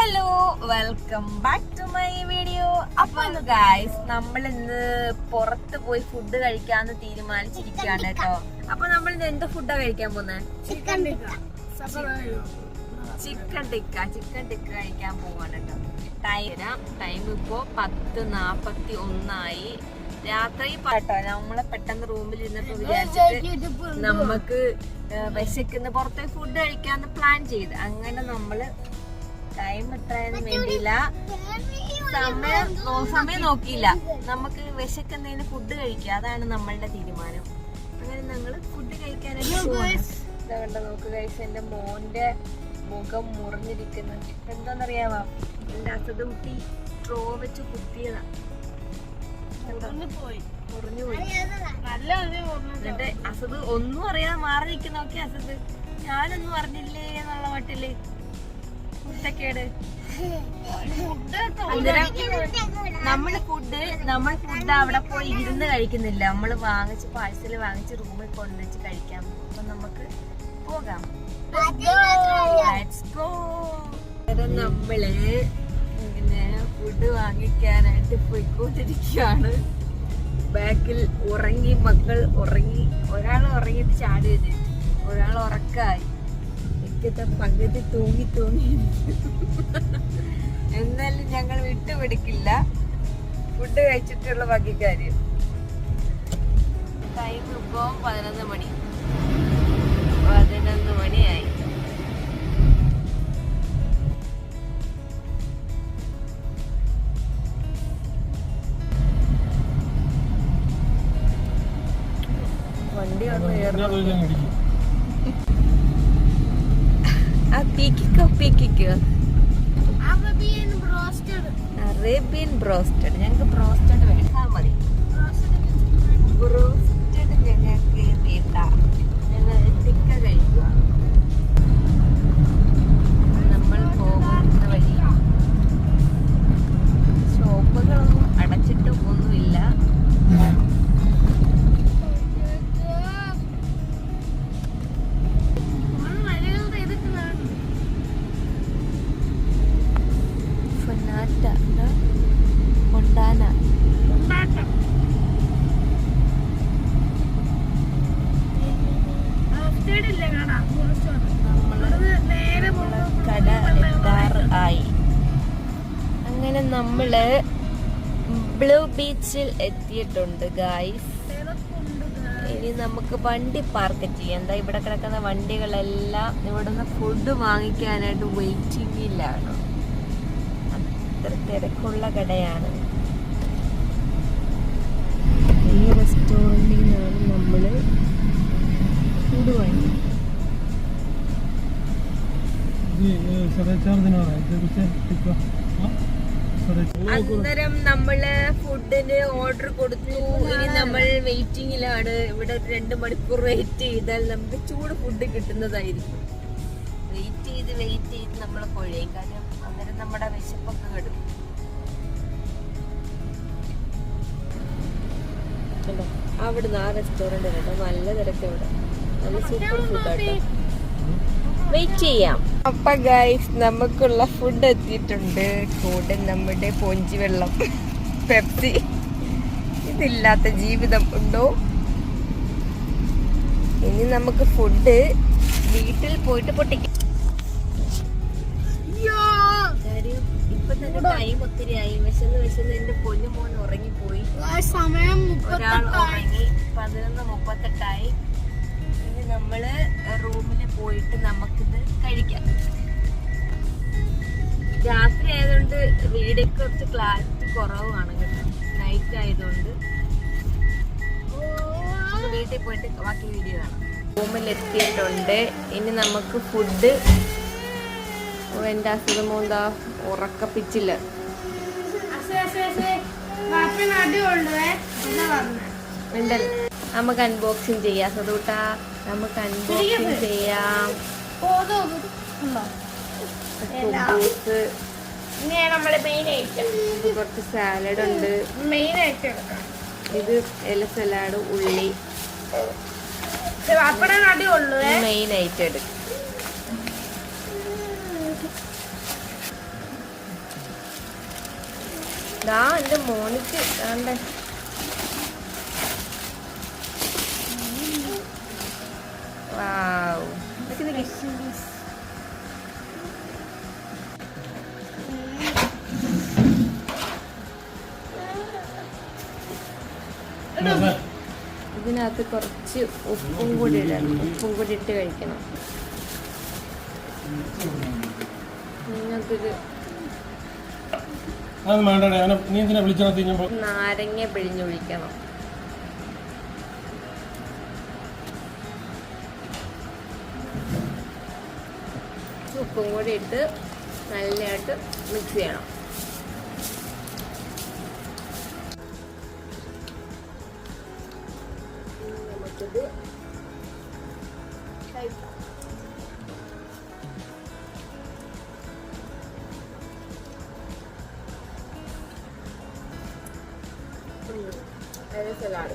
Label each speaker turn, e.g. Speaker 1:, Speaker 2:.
Speaker 1: Hello, welcome back to my video. അപ്പൊ guys, നമ്മൾ ഇന്ന് പുറത്ത് പോയി ഫുഡ് കഴിക്കാന്ന് തീരുമാനിച്ചിരിക്കുകയാണ് കേട്ടോ. അപ്പൊ നമ്മൾ ഇന്ന് എന്ത് ഫുഡാ കഴിക്കാൻ പോകുന്നത്? ചിക്കൻ ടിക്ക കഴിക്കാൻ പോവാണ് കേട്ടോ. ടൈം ഇപ്പോ 10:41 രാത്രി കേട്ടോ. നമ്മളെ പെട്ടെന്ന് റൂമിൽ ഇരുന്നപ്പോ വിചാരിച്ചിട്ട് നമുക്ക് വിശക്കുന്ന പുറത്തെ ഫുഡ് കഴിക്കാന്ന് പ്ലാൻ ചെയ്ത്. അങ്ങനെ നമ്മള് ടൈം എത്രയാന്ന് വേണ്ടിയില്ല, സമയം നോക്കിയില്ല. നമുക്ക് വിശക്കുന്നതിന് ഫുഡ് കഴിക്കുക, അതാണ് നമ്മളുടെ തീരുമാനം. അങ്ങനെ ഞങ്ങള് ഫുഡ് കഴിക്കാനായിട്ട് കണ്ട. നോക്ക് ഗൈസ്, എന്റെ മോന്റെ മുഖം മുറിഞ്ഞിരിക്കുന്നു. എന്താന്നറിയാവാ, എന്റെ അസദ് കുട്ടി സ്ട്രോ വെച്ച് കുത്തിയതാ, മുറിഞ്ഞു പോയി. എന്നിട്ട് അസദ് ഒന്നും അറിയാതെ മാറി നിൽക്കുന്ന നോക്കി. അസദ് ഞാനൊന്നും അറിഞ്ഞില്ലേ എന്നുള്ള മട്ടില് കുട്ടക്കേട്. നമ്മൾ ഫുഡ് അവിടെ പോയി ഇരുന്ന് കഴിക്കുന്നില്ല. നമ്മള് പാഴ്സല് വാങ്ങിച്ച് റൂമിൽ കൊണ്ടുവച്ച് കഴിക്കാം. അപ്പൊ നമുക്ക് പോകാം. നമ്മള് ഇങ്ങനെ ഫുഡ് വാങ്ങിക്കാനായിട്ട് പോയിക്കൊണ്ടിരിക്കുകയാണ്. ബാക്കിൽ ഉറങ്ങി, മക്കൾ ഉറങ്ങി. ഒരാൾ ഉറങ്ങിയിട്ട് ചാടി വന്നിട്ട്, ഒരാൾ ഉറക്കായി. പകുതി തൂങ്ങി. എന്നാലും ഞങ്ങൾ വിട്ടുപിടിക്കില്ല, ഫുഡ് കഴിച്ചിട്ടുള്ള ബാക്കി കാര്യം. ടൈം ഇപ്പോ 11 മണിയായി. വണ്ടി വന്ന് അറേബ്യൻ ബ്രോസ്റ്റഡ്. ഞങ്ങൾക്ക് ബ്രോസ്റ്റഡ് വേണ്ടാ മതി. ബ്രോസ്റ്റഡ് ഞങ്ങൾക്ക് വേണ്ട. ഞങ്ങൾ ടിക്ക കഴിക്കുക. നമ്മൾ പോകുന്ന വഴി ഷോപ്പുകളൊന്നും അടച്ചിട്ടും ഒന്നുമില്ല. അങ്ങനെ നമ്മള് ബ്ലൂ ബീച്ചിൽ എത്തിയിട്ടുണ്ട് ഗായ്സ്. ഇനി നമുക്ക് വണ്ടി പാർക്ക് ചെയ്യാം. എന്താ ഇവിടെ കിടക്കുന്ന വണ്ടികളെല്ലാം ഇവിടുന്ന് ഫുഡ് വാങ്ങിക്കാനായിട്ട് വെയിറ്റിംഗിലാണ്. അത്ര തിരക്കുള്ള കടയാണ്. ഈ റെസ്റ്റോറൻറ്റിൽ നിന്നാണ് നമ്മള് ഫുഡ് വാങ്ങി. അന്നേരം നമ്മള് ഫുഡിന് ഓർഡർ കൊടുത്തു. ഇനി നമ്മൾ വെയിറ്റിംഗിലാണ്. ഇവിടെ 2 മണിക്കൂർ വെയിറ്റ് ചെയ്താൽ നമുക്ക് ചൂട് ഫുഡ് കിട്ടുന്നതായിരിക്കും. വെയിറ്റ് ചെയ്ത് നമ്മൾ കൊഴയും. കാരണം അന്നേരം നമ്മുടെ വിശപ്പൊക്കെ കെടുക്കും. അവിടുന്ന് ആ റെസ്റ്റോറന്റ് കേട്ടോ, നല്ല തിരക്ക്. ഇവിടെ നല്ല സൂപ്പർ ഫുഡാട്ടോ. വെയിറ്റ് ചെയ്യാം. അപ്പൊ ഗൈസ്, നമുക്കുള്ള ഫുഡ് എത്തിയിട്ടുണ്ട്. കൂടെ നമ്മുടെ പോഞ്ചി വെള്ളം, പെപ്സി. ഇതില്ലാത്ത ജീവിതം ഉണ്ടോ? ഇനി നമുക്ക് ഫുഡ് വീട്ടിൽ പോയിട്ട് പൊട്ടിക്കാം. ഇപ്പൊ തന്നെ ടൈം ഒത്തിരി ആയി. വിശന്ന് എന്റെ പൊന്നു മോൻ ഉറങ്ങിപ്പോയി. ഒരാൾ ഉറങ്ങി. 11:38. ഇനി നമ്മള് റൂമിൽ പോയിട്ട് നമുക്കിത് കഴിക്കാം. രാത്രി ആയതുകൊണ്ട് വീഡിയോ കുറച്ച് ക്ലാരിറ്റി കുറവാണ് കേട്ടോ. നൈറ്റ് ആയതുകൊണ്ട് വീട്ടിൽ പോയിട്ട് ബാക്കി വീഡിയോ കാണാം. റൂമിലെത്തിയിട്ടുണ്ട്. ഇനി നമുക്ക് ഫുഡ്. എന്റെ അസുഖമോന്താ ഉറക്കപ്പിച്ചില്ല. നമുക്ക് അൺബോക്സിങ് ചെയ്യാം സദൂട്ടാ. നമുക്ക് അൺബോക്സിങ് ചെയ്യാം. കുറച്ച് സാലഡ് ഉണ്ട്. ഇത് ഇല സലാഡ്, ഉള്ളി, മെയിൻ ആയിട്ട് എടുക്കും. ദാ എൻ്റെ മോനിക്ക് വേണ്ടേ. വാവ്, ഇതിനകത്ത് കുറച്ച് ഉപ്പും കൂടി ഇടണം. ഉപ്പും കൂടി ഇട്ട് കഴിക്കണം. നിങ്ങൾക്കൊരു നാരങ്ങ പിഴിഞ്ഞൊഴിക്കണം. ഉപ്പും കൂടി ഇട്ട് നല്ലതായിട്ട് മിക്സ് ചെയ്യണം. നമുക്കിത് കഴിക്കാം. സലാഡ്